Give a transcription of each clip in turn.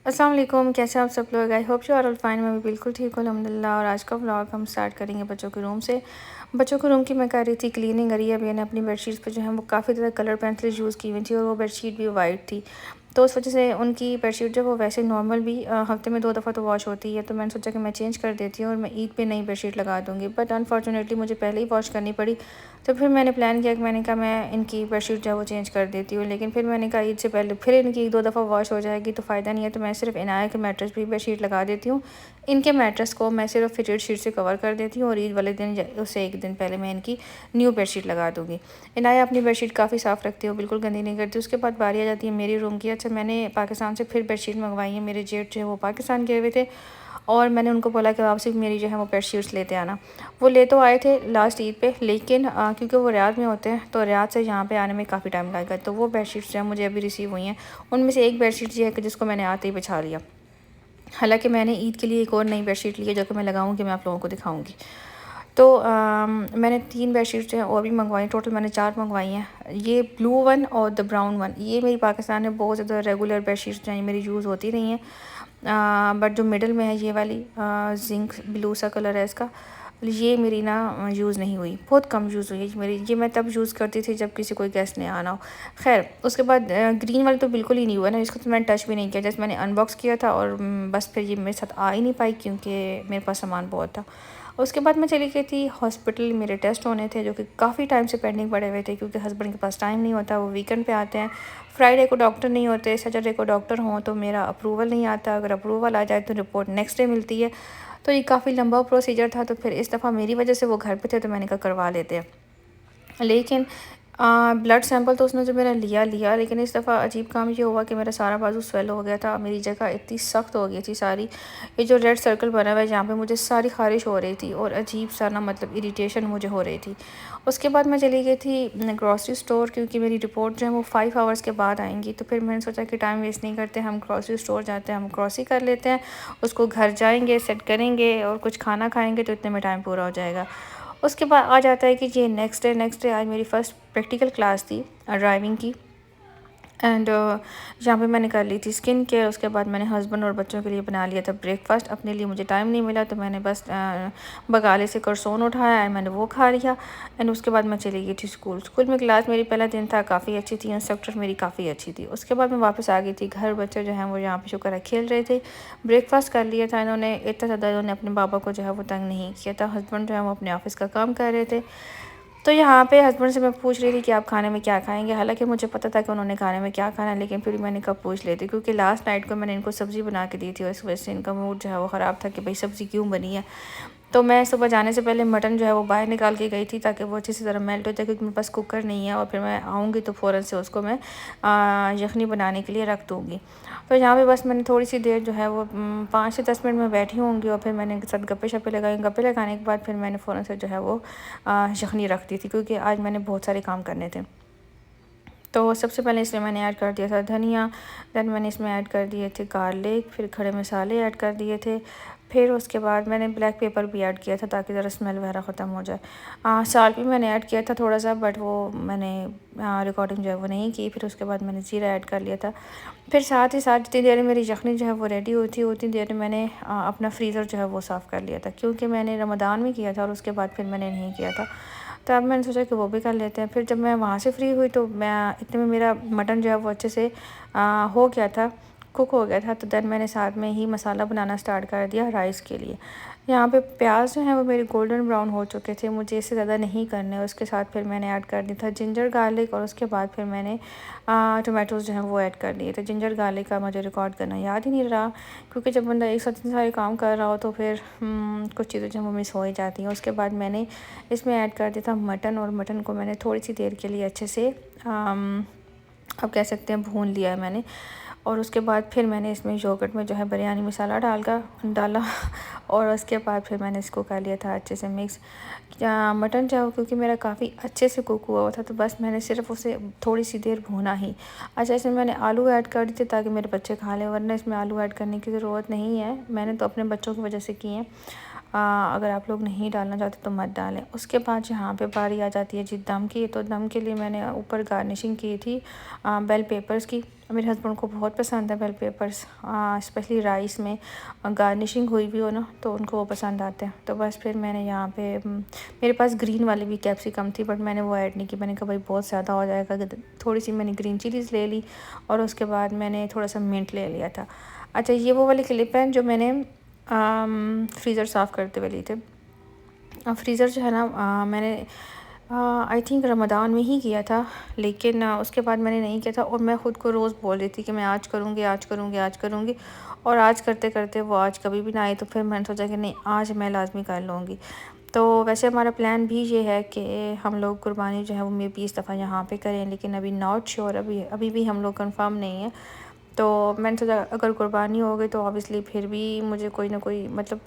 अस्सलाम वालेकुम, कैसे हैं आप सब लोग। I hope you are all fine. मैं भी बिल्कुल ठीक हूँ अल्हम्दुलिल्लाह। और आज का व्लॉग हम स्टार्ट करेंगे बच्चों के रूम से। बच्चों के रूम की मैं कर रही थी क्लीनिंग। अरिया भी ने अपनी बेडशीट्स पे जो है वो काफ़ी ज़्यादा कलर पेंसिल यूज़ की हुई थी और वो बेडशीट भी वाइट थी। तो उस वजह से उनकी बेडशीट जो वो वैसे नॉर्मल भी हफ्ते में 2 दफ़ा तो वॉश होती है। तो मैंने सोचा कि मैं चेंज कर देती हूँ और मैं ईद पे नई बेडशीट लगा दूँगी। बट अनफॉर्चुनेटली मुझे पहले ही वॉश करनी पड़ी। तो फिर मैंने प्लान किया कि मैंने कहा मैं इनकी बेडशीट जो है वो चेंज कर देती हूँ। लेकिन फिर मैंने कहा ईद से पहले फिर इनकी 2 दफ़ा वॉश हो जाएगी तो फ़ायदा नहीं है। तो मैं सिर्फ इनाया के मैट्रेस पे बेडशीट लगा देती हूँ। इनके मैट्रेस को मैं सिर्फ फिटेड शीट से कवर कर देती हूँ और ईद वाले दिन उससे एक दिन पहले मैं इनकी न्यू बेडशीट लगा दूँगी। इनाया अपनी बेडशीट काफ़ी साफ़ रखती है, बिल्कुल गंदी नहीं करती। उसके बाद बारी आ जाती है मेरी रूम की। अच्छा, मैंने पाकिस्तान से फिर बेडशीट मंगवाई है। मेरे जेठ जो है वो पाकिस्तान गए हुए थे और मैंने उनको बोला कि वापसी मेरी जो है वो बेडशीट्स लेते आना। वो ले तो आए थे लास्ट ईद पे, लेकिन क्योंकि वो रियाद में होते हैं तो रियाद से यहाँ पे आने में काफ़ी टाइम लगेगा। तो वो बेडशीट्स जो है मुझे अभी रिसीव हुई हैं। उनमें से एक बेडशीट ये है कि जिसको मैंने आते ही बिछा लिया। हालांकि मैंने ईद के लिए एक और नई बेडशीट ली है जो कि मैं लगाऊंगी, मैं आप लोगों को दिखाऊंगी। तो मैंने 3 बेडशीट जो हैं और भी मंगवाई। टोटल मैंने 4 मंगवाई हैं। ये ब्लू वन और द ब्राउन वन, ये मेरी पाकिस्तान में बहुत ज़्यादा रेगुलर बेडशीट्स जो हैं मेरी यूज़ होती रही हैं। बट जो मिडल में है ये वाली जिंक ब्लू सा कलर है इसका, ये मेरी ना यूज़ नहीं हुई, बहुत कम यूज़ हुई है मेरी। ये मैं तब यूज़ करती थी जब किसी कोई गेस्ट ने आना हो। खैर उसके बाद ग्रीन वाली तो बिल्कुल ही नहीं हुआ ना, इसको तो मैंने टच भी नहीं किया। जैसे मैंने अनबॉक्स किया था और बस फिर ये मेरे साथ आ ही नहीं पाई क्योंकि मेरे पास सामान बहुत था। उसके बाद मैं चली गई थी हॉस्पिटल। मेरे टेस्ट होने थे जो कि काफ़ी टाइम से पेंडिंग पड़े हुए थे क्योंकि हस्बैंड के पास टाइम नहीं होता, वो वीकेंड पे आते हैं। फ्राइडे को डॉक्टर नहीं होते, सैटरडे को डॉक्टर हों तो मेरा अप्रूवल नहीं आता। अगर अप्रूवल आ जाए तो रिपोर्ट नेक्स्ट डे मिलती है। तो ये काफ़ी लंबा प्रोसीजर था। तो फिर इस दफ़ा मेरी वजह से वो घर पे थे तो मैंने कहा करवा लेते हैं। लेकिन ब्लड सैंपल तो उसने जो मेरा लिया लिया, लेकिन इस दफ़ा अजीब काम ये हुआ कि मेरा सारा बाजू स्वेल हो गया था। मेरी जगह इतनी सख्त हो गई थी सारी, ये जो रेड सर्कल बना हुआ है जहाँ पे मुझे सारी ख़ारिश हो रही थी और अजीब सा ना मतलब इरिटेशन मुझे हो रही थी। उसके बाद मैं चली गई थी ग्रॉसरी स्टोर क्योंकि मेरी रिपोर्ट जो है वो 5 आवर्स के बाद आएंगी। तो फिर मैंने सोचा कि टाइम वेस्ट नहीं करते, हम ग्रॉसरी स्टोर जाते हैं, हम ग्रॉसरी कर लेते हैं, उसको घर जाएंगे सेट करेंगे और कुछ खाना खाएंगे तो इतने में टाइम पूरा हो जाएगा। उसके बाद आ जाता है कि ये नेक्स्ट डे आज मेरी फ़र्स्ट प्रैक्टिकल क्लास थी ड्राइविंग की। एंड यहाँ पे मैंने कर ली थी स्किन केयर। उसके बाद मैंने हस्बैंड और बच्चों के लिए बना लिया था ब्रेकफास्ट। अपने लिए मुझे टाइम नहीं मिला तो मैंने बस बगाले से करसोन उठाया एंड मैंने वो खा लिया। एंड उसके बाद मैं चली गई थी स्कूल। स्कूल में क्लास मेरी पहला दिन था, काफ़ी अच्छी थी, इंस्ट्रक्टर मेरी काफ़ी अच्छी थी। उसके बाद मैं वापस आ गई थी घर। बच्चे जो हैं वो यहाँ पे शुक्र है खेल रहे थे। ब्रेकफास्ट कर लिया था इन्होंने, इतना ज़्यादा इन्होंने अपने बाबा को जो है वो तंग नहीं किया था। हस्बैंड जो है वो अपने ऑफिस का काम कर रहे थे। तो यहाँ पे हस्बैंड से मैं पूछ रही थी कि आप खाने में क्या खाएंगे। हालांकि मुझे पता था कि उन्होंने खाने में क्या खाना है, लेकिन फिर मैंने कब पूछ लेती क्योंकि लास्ट नाइट को मैंने इनको सब्ज़ी बना के दी थी और इस वजह से इनका मूड जो है वो ख़राब था कि भाई सब्ज़ी क्यों बनी है। तो मैं सुबह जाने से पहले मटन जो है वो बाहर निकाल के गई थी ताकि वो अच्छी से ज़रा मेल्ट हो जाए क्योंकि मेरे पास कुकर नहीं है और फिर मैं आऊँगी तो फ़ौरन से उसको मैं यखनी बनाने के लिए रख दूँगी। तो यहाँ पे बस मैंने थोड़ी सी देर जो है वो 5 से 10 मिनट में बैठी होंगी और फिर मैंने इनके साथ गप्पे शप्पे लगाए। गप्पे लगाने के बाद फिर मैंने फ़ौरन से जो है वो यखनी रख दी थी क्योंकि आज मैंने बहुत सारे काम करने थे। तो सबसे पहले इसमें मैंने ऐड कर दिया था धनिया, देन मैंने इसमें ऐड कर दिए थे गार्लिक, फिर खड़े मसाले ऐड कर दिए थे। फिर उसके बाद मैंने ब्लैक पेपर भी ऐड किया था ताकि ज़रा स्मेल वगैरह ख़त्म हो जाए। साल्ट भी मैंने ऐड किया था थोड़ा सा, बट वो मैंने रिकॉर्डिंग जो है वो नहीं की। फिर उसके बाद मैंने ज़ीरा ऐड कर लिया था। फिर साथ ही साथ जितनी देर में मेरी यखनी जो है वो रेडी हुई थी उतनी देर में मैंने अपना फ्रीज़र जो है वो साफ़ कर लिया था क्योंकि मैंने रमज़ान में किया था और उसके बाद फिर मैंने नहीं किया था। तो अब मैंने सोचा कि वो भी कर लेते हैं। फिर जब मैं वहाँ से फ्री हुई तो मैं इतने में मेरा मटन जो है वो अच्छे से हो गया था, कुक हो गया था। तो देन मैंने साथ में ही मसाला बनाना स्टार्ट कर दिया राइस के लिए। यहाँ पे प्याज जो है वो मेरे गोल्डन ब्राउन हो चुके थे, मुझे इससे ज़्यादा नहीं करने। उसके साथ फिर मैंने ऐड कर दिया था जिंजर गार्लिक और उसके बाद फिर मैंने टोमेटोज़ जो हैं वो ऐड कर दिए थे। जिंजर गार्लिक का मुझे रिकॉर्ड करना याद ही नहीं रहा क्योंकि जब बंदा एक साथ इतने सारे काम कर रहा हो तो फिर कुछ चीज़ें जो वो मिस हो ही जाती हैं। उसके बाद मैंने इसमें ऐड कर दिया था मटन और मटन को मैंने थोड़ी सी देर के लिए अच्छे से आप कह सकते हैं भून लिया है मैंने। और उसके बाद फिर मैंने इसमें योगर्ट में जो है बिरयानी मसाला डाला और उसके बाद फिर मैंने इसको कर लिया था अच्छे से मिक्स। मटन जो है क्योंकि मेरा काफ़ी अच्छे से कुक हुआ था तो बस मैंने सिर्फ उसे थोड़ी सी देर भूना ही। अच्छा, इसमें मैंने आलू ऐड कर दिए थे ताकि मेरे बच्चे खा लें, वरना इसमें आलू ऐड करने की ज़रूरत नहीं है, मैंने तो अपने बच्चों की वजह से की है। अगर आप लोग नहीं डालना चाहते तो मत डालें। उसके बाद यहाँ पे बारी आ जाती है जी दम की। तो दम के लिए मैंने ऊपर गार्निशिंग की थी बेल पेपर्स की। मेरे हस्बैंड को बहुत पसंद है बेल पेपर्स, स्पेशली राइस में गार्निशिंग हुई भी हो ना तो उनको वो पसंद आते हैं। तो बस फिर मैंने यहाँ पे मेरे पास ग्रीन वाली भी कैप्सिकम थी बट मैंने वो ऐड नहीं की। मैंने कहा भाई बहुत ज़्यादा हो जाएगा, थोड़ी सी मैंने ग्रीन चिलीज़ ले ली और उसके बाद मैंने थोड़ा सा मिंट ले लिया था। अच्छा, ये वो वाली क्लिप है जो मैंने फ्रीज़र साफ़ करते हुए ली थे। फ्रीज़र जो है ना मैंने आई थिंक रमज़ान में ही किया था, लेकिन उसके बाद मैंने नहीं किया था और मैं ख़ुद को रोज़ बोल रही थी कि मैं आज करूँगी, आज करूँगी, आज करूँगी, और आज करते करते वो आज कभी भी ना आई। तो फिर मैंने सोचा कि नहीं, आज मैं लाजमी कर लूँगी। तो वैसे हमारा प्लान भी ये है कि हम लोग कुर्बानी जो है वो मे बी इस दफ़ा यहाँ पे करें, लेकिन अभी नॉट श्योर, अभी भी हम लोग कंफर्म नहीं है। तो मैंने सोचा अगर कुर्बानी हो गई तो ऑब्वियसली फिर भी मुझे कोई ना कोई मतलब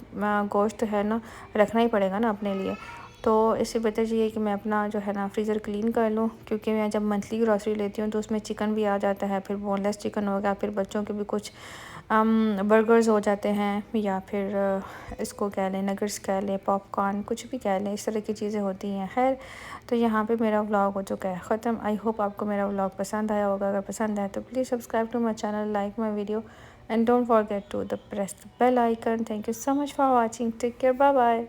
गोश्त है ना रखना ही पड़ेगा ना अपने लिए। तो इससे बेहतर ये है कि मैं अपना जो है ना फ्रीज़र क्लीन कर लूँ, क्योंकि मैं जब मंथली ग्रॉसरी लेती हूँ तो उसमें चिकन भी आ जाता है, फिर बोनलेस चिकन हो गया, फिर बच्चों के भी कुछ बर्गर्स हो जाते हैं, या फिर इसको कह लें नगर्स कह लें, पॉपकॉर्न, कुछ भी कह लें, इस तरह की चीज़ें होती हैं। खैर, तो यहाँ पे मेरा व्लॉग हो चुका है ख़त्म। आई होप आपको मेरा व्लॉग पसंद आया होगा। अगर पसंद आया तो please subscribe to my channel, like my video, and don't forget to the press the bell icon. Thank you so much for watching. Take care, bye bye.